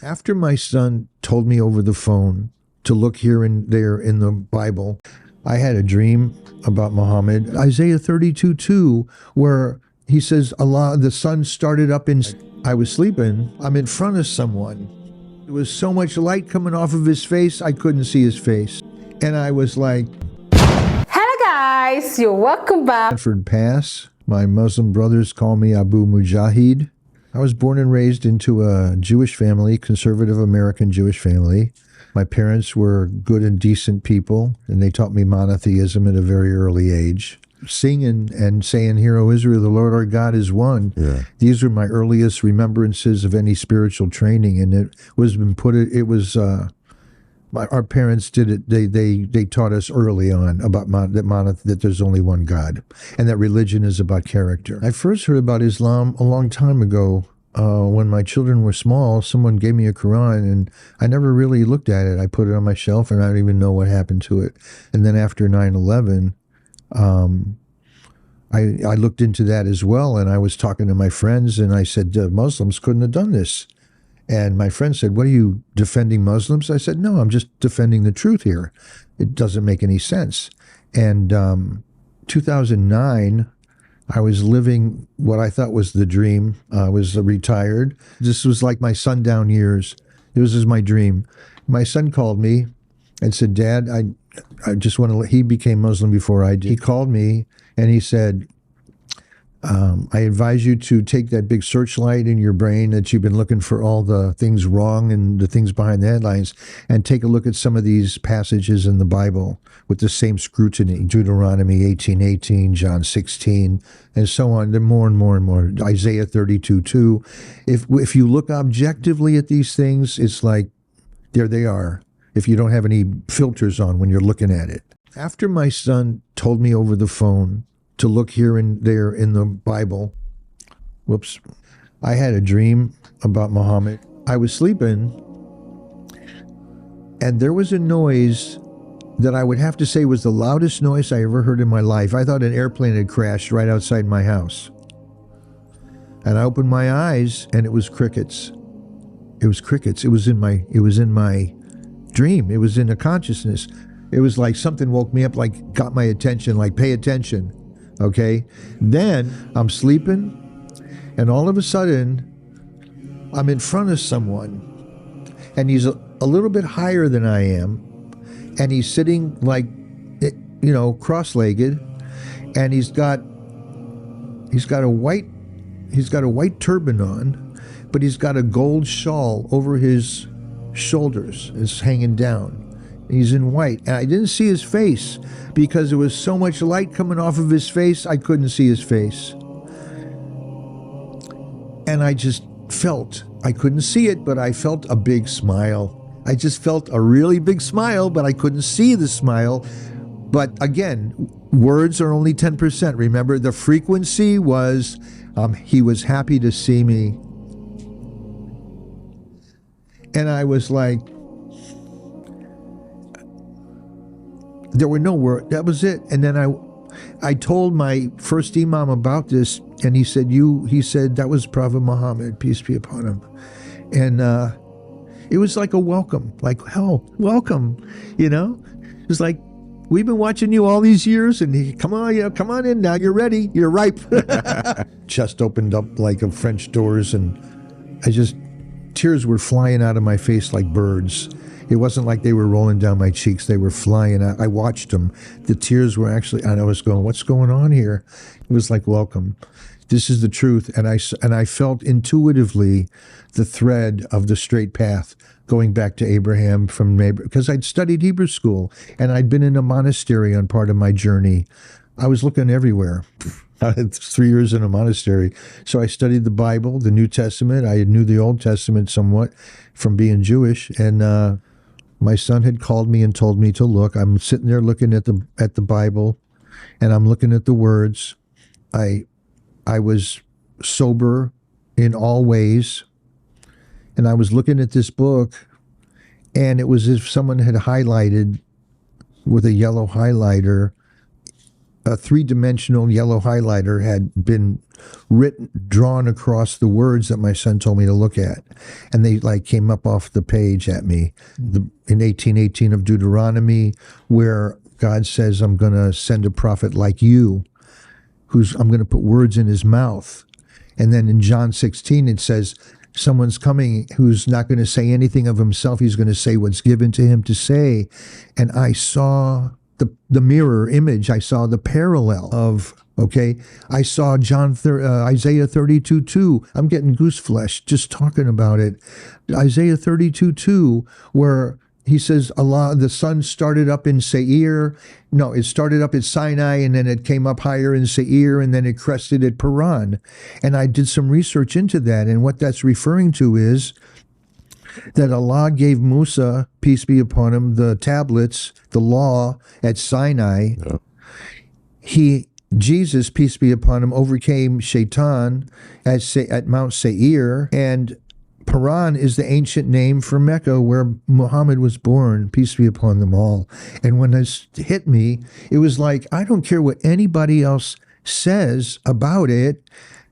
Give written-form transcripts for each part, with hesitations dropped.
After my son told me over the phone to look here and there in the Bible, I had a dream about Muhammad. Isaiah 32:2, where he says, Allah, the sun started up in. I was sleeping. I'm in front of someone. There was so much light coming off of his face, I couldn't see his face. And I was like, hello guys, you're welcome back. Stanford Pass. My Muslim brothers call me Abu Mujahid. I was born and raised into a Jewish family, conservative American Jewish family. My parents were good and decent people, and they taught me monotheism at a very early age. Singing and saying, "Hear, O Israel, the Lord our God is one." Yeah. These were my earliest remembrances of any spiritual training, and our parents did it. They taught us early on about that there's only one God, and that religion is about character. I first heard about Islam a long time ago. When my children were small, someone gave me a Quran, and I never really looked at it. I put it on my shelf, and I don't even know what happened to it. And then after 9/11, I looked into that as well, and I was talking to my friends, and I said, Muslims couldn't have done this. And my friend said, "What are you, defending Muslims?" I said, "No, I'm just defending the truth here. It doesn't make any sense." And 2009, I was living what I thought was the dream. I was retired. This was like my sundown years. This was my dream. My son called me and said, "Dad, I just want to let," he became Muslim before I did. He called me and he said, I advise you to take that big searchlight in your brain that you've been looking for all the things wrong and the things behind the headlines, and take a look at some of these passages in the Bible with the same scrutiny. Deuteronomy 18:18, John 16, and so on. They're more and more and more. Isaiah 32:2. If you look objectively at these things, it's like, there they are, if you don't have any filters on when you're looking at it. After my son told me over the phone to look here and there in the Bible, I had a dream about Muhammad. I was sleeping, and there was a noise that I would have to say was the loudest noise I ever heard in my life. I thought an airplane had crashed right outside my house. And I opened my eyes, and it was crickets. It was crickets. It was in my dream. It was in a consciousness. It was like something woke me up, like got my attention, like pay attention. Okay, then I'm sleeping, and all of a sudden, I'm in front of someone, and he's a little bit higher than I am, and he's sitting like, cross-legged, and he's got a white turban on, but he's got a gold shawl over his shoulders. It's hanging down. He's in white, and I didn't see his face because there was so much light coming off of his face, I couldn't see his face. And I just felt, I couldn't see it, but I felt a big smile. I just felt a really big smile, but I couldn't see the smile. But again, words are only 10%. Remember, the frequency was, he was happy to see me. And I was like, there were no words. That was it. And then I told my first imam about this, and he said, that was Prophet Muhammad, peace be upon him. And it was like a welcome, like, hell, welcome, It was like, we've been watching you all these years, and come on in now, you're ready, you're ripe. Chest opened up like a French doors, and tears were flying out of my face like birds. It wasn't like they were rolling down my cheeks. They were flying out. I watched them. The tears were actually, and I was going, what's going on here? It was like, welcome. This is the truth. And I felt intuitively the thread of the straight path going back to Abraham because I'd studied Hebrew school, and I'd been in a monastery on part of my journey. I was looking everywhere. I had 3 years in a monastery. So I studied the Bible, the New Testament. I knew the Old Testament somewhat from being Jewish. And my son had called me and told me to look. I'm sitting there looking at the Bible, and I'm looking at the words. I was sober in all ways, and I was looking at this book, and it was as if someone had highlighted with a yellow highlighter. A three-dimensional yellow highlighter had been drawn across the words that my son told me to look at. And they like came up off the page at me in 18:18 of Deuteronomy, where God says, I'm going to send a prophet like you, I'm going to put words in his mouth. And then in John 16, it says, someone's coming who's not going to say anything of himself. He's going to say what's given to him to say. And I saw the mirror image. I saw the parallel of, I saw Isaiah 32:2. I'm getting goose flesh just talking about it. Isaiah 32:2, where he says, Allah, the sun started up in Seir. No, it started up at Sinai, and then it came up higher in Seir, and then it crested at Paran. And I did some research into that, and what that's referring to is that Allah gave Musa, peace be upon him, the tablets, the law at Sinai. Yeah. Jesus, peace be upon him, overcame Shaitan at Mount Seir, and Paran is the ancient name for Mecca, where Muhammad was born, peace be upon them all. And when this hit me, it was like, I don't care what anybody else says about it.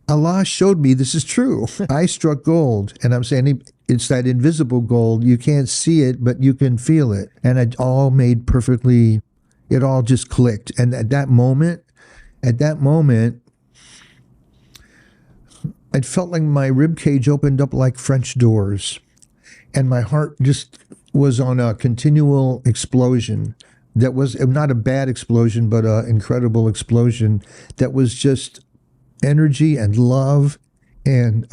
Allah showed me this is true. I struck gold, and I'm saying it's that invisible gold. You can't see it, but you can feel it. And it all made perfectly, it all just clicked. And at that moment, it felt like my rib cage opened up like French doors, and my heart just was on a continual explosion. That was not a bad explosion, but an incredible explosion that was just energy and love and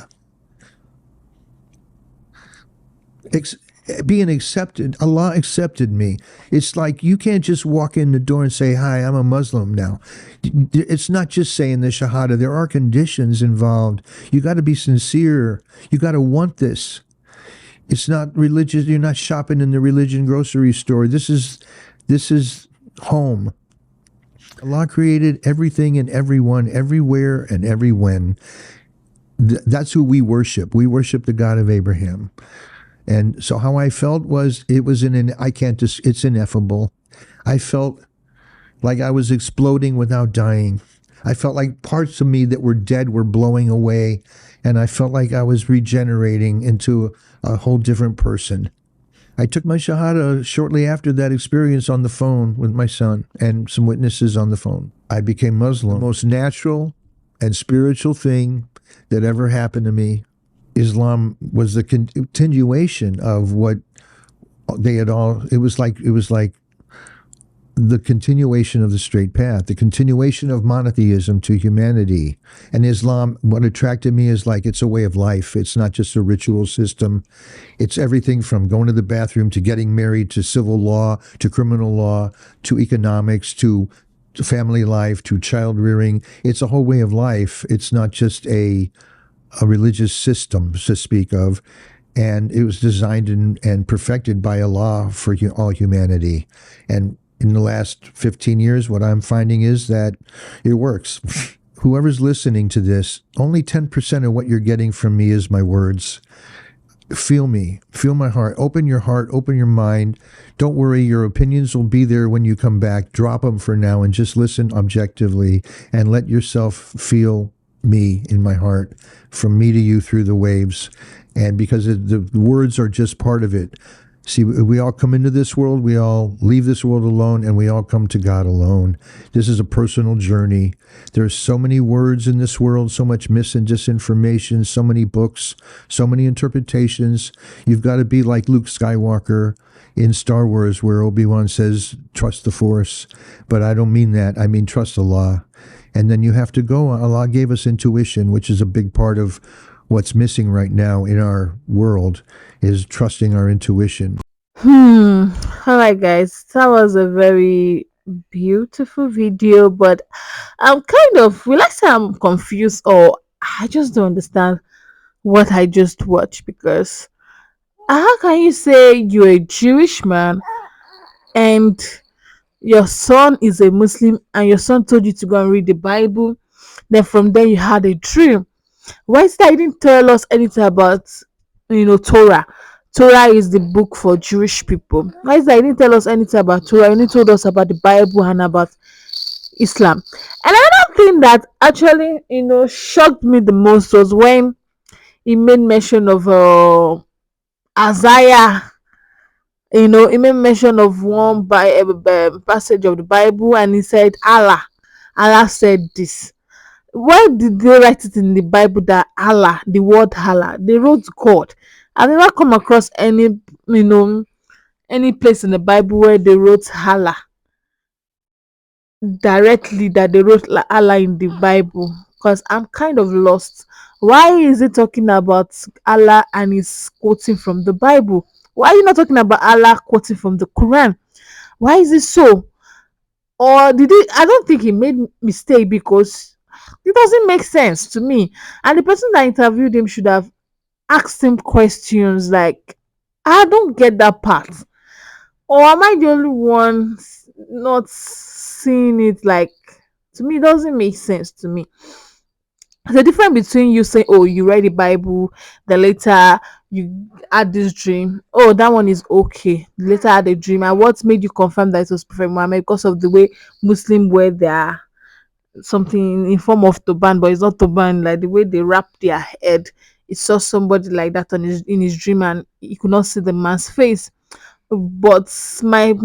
being accepted. Allah accepted me. It's like you can't just walk in the door and say, hi, I'm a Muslim now. It's not just saying the Shahada. There are conditions involved. You got to be sincere. You got to want this. It's not religious. You're not shopping in the religion grocery store. This is home. Allah created everything and everyone, everywhere and every when. That's who we worship. We worship the God of Abraham. And so how I felt was, it's ineffable. I felt like I was exploding without dying. I felt like parts of me that were dead were blowing away, and I felt like I was regenerating into a whole different person. I took my Shahada shortly after that experience on the phone with my son and some witnesses on the phone. I became Muslim. The most natural and spiritual thing that ever happened to me. Islam was the continuation of what they had all. It was like the continuation of the straight path, the continuation of monotheism to humanity. And Islam, what attracted me is like it's a way of life. It's not just a ritual system. It's everything from going to the bathroom to getting married to civil law to criminal law to economics to family life to child rearing. It's a whole way of life. It's not just a religious system to speak of, and it was designed and perfected by Allah for all humanity. And in the last 15 years, what I'm finding is that it works. Whoever's listening to this, only 10% of what you're getting from me is my words. Feel me, feel my heart, open your heart, open your mind. Don't worry, your opinions will be there when you come back. Drop them for now and just listen objectively and let yourself feel me in my heart, from me to you through the waves. And because the words are just part of it. See, we all come into this world, we all leave this world alone, and we all come to God alone. This is a personal journey. There's so many words in this world, so much mis and disinformation, so many books, so many interpretations. You've got to be like Luke Skywalker in Star Wars, where Obi-Wan says, trust the Force. But I don't mean that. I mean, trust Allah. And then you have to go. Allah gave us intuition, which is a big part of what's missing right now in our world, is trusting our intuition. All right, guys, that was a very beautiful video, but I'm will I say I'm confused, or I just don't understand what I just watched, because how can you say you're a Jewish man and your son is a Muslim, and your son told you to go and read the Bible, then from there you had a dream? Why is that you didn't tell us anything about, Torah? Torah is the book for Jewish people. Why is that you didn't tell us anything about Torah? You only told us about the Bible and about Islam. And I'm thing that actually, shocked me the most was when he made mention of Isaiah. He made mention of one passage of the Bible, and he said, Allah said this. Why did they write it in the Bible that Allah, the word Allah? They wrote God. I never come across any place in the Bible where they wrote Allah directly, that they wrote Allah in the Bible, because I'm kind of lost. Why is it talking about Allah and is quoting from the Bible? Why are you not talking about Allah quoting from the Quran? Why is it so? Or did he? I don't think he made mistake, because it doesn't make sense to me. And the person that interviewed him should have asked him questions like, I don't get that part. Or am I the only one not seeing it? Like, to me, it doesn't make sense to me. The difference between you saying, oh, you read the Bible, then later you had this dream. Oh, that one is okay. Later had a dream. And what made you confirm that it was Prophet Muhammad? Because of the way Muslim wear their something in form of turban, but it's not turban, like the way they wrap their head. It saw somebody like that in his dream, and he could not see the man's face. But my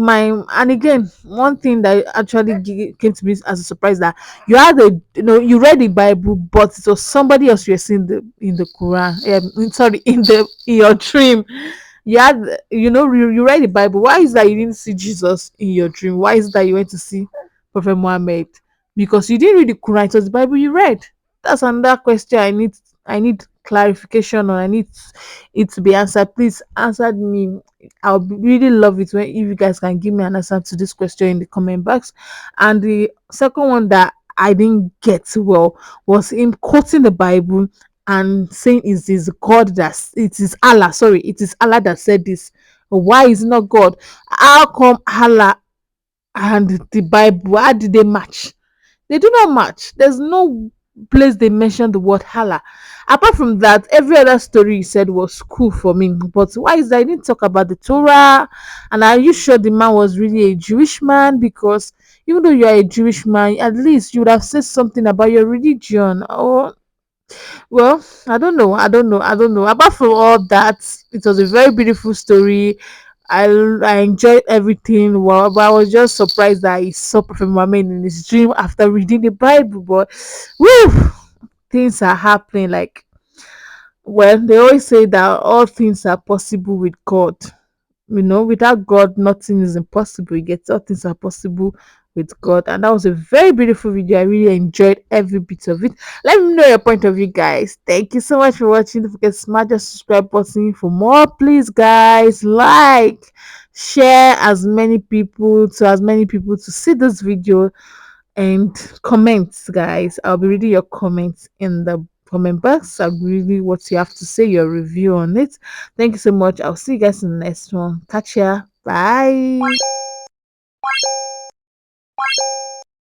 and again, one thing that actually came to me as a surprise, that you had you read the Bible, but it was somebody else you were seeing in the Quran. Sorry, in your dream. You had, you read the Bible. Why is that you didn't see Jesus in your dream? Why is that you went to see Prophet Muhammad? Because you didn't read the Quran, it was the Bible you read. That's another question I need clarification on. I need it to be answered. Please answer me. I'll really love it when if you guys can give me an answer to this question in the comment box. And the second one that I didn't get well was him quoting the Bible and saying it is God that it is Allah. Sorry, it is Allah that said this. Why is it not God? How come Allah and the Bible, how did they match? They do not match. There's no place they mention the word Allah. Apart from that, every other story you said was cool for me. But why is that you didn't talk about the Torah? And are you sure the man was really a Jewish man? Because even though you are a Jewish man, at least you would have said something about your religion. Or well, I don't know. Apart from all that, it was a very beautiful story. I enjoyed everything. Well, but I was just surprised that he saw Prophet Muhammad in his dream after reading the Bible. But woo, things are happening. Like, well, they always say that all things are possible with God. Without God, nothing is impossible. You get, all things are possible with God. And that was a very beautiful video. I really enjoyed every bit of it. Let me know your point of view, guys. Thank you so much for watching. Don't forget to smash the subscribe button for more. Please, guys, like, share as many people to see this video, and comments, guys. I'll be reading your comments in the comment box. I'll really what you have to say, your review on it. Thank you so much. I'll see you guys in the next one. Catch ya. Bye.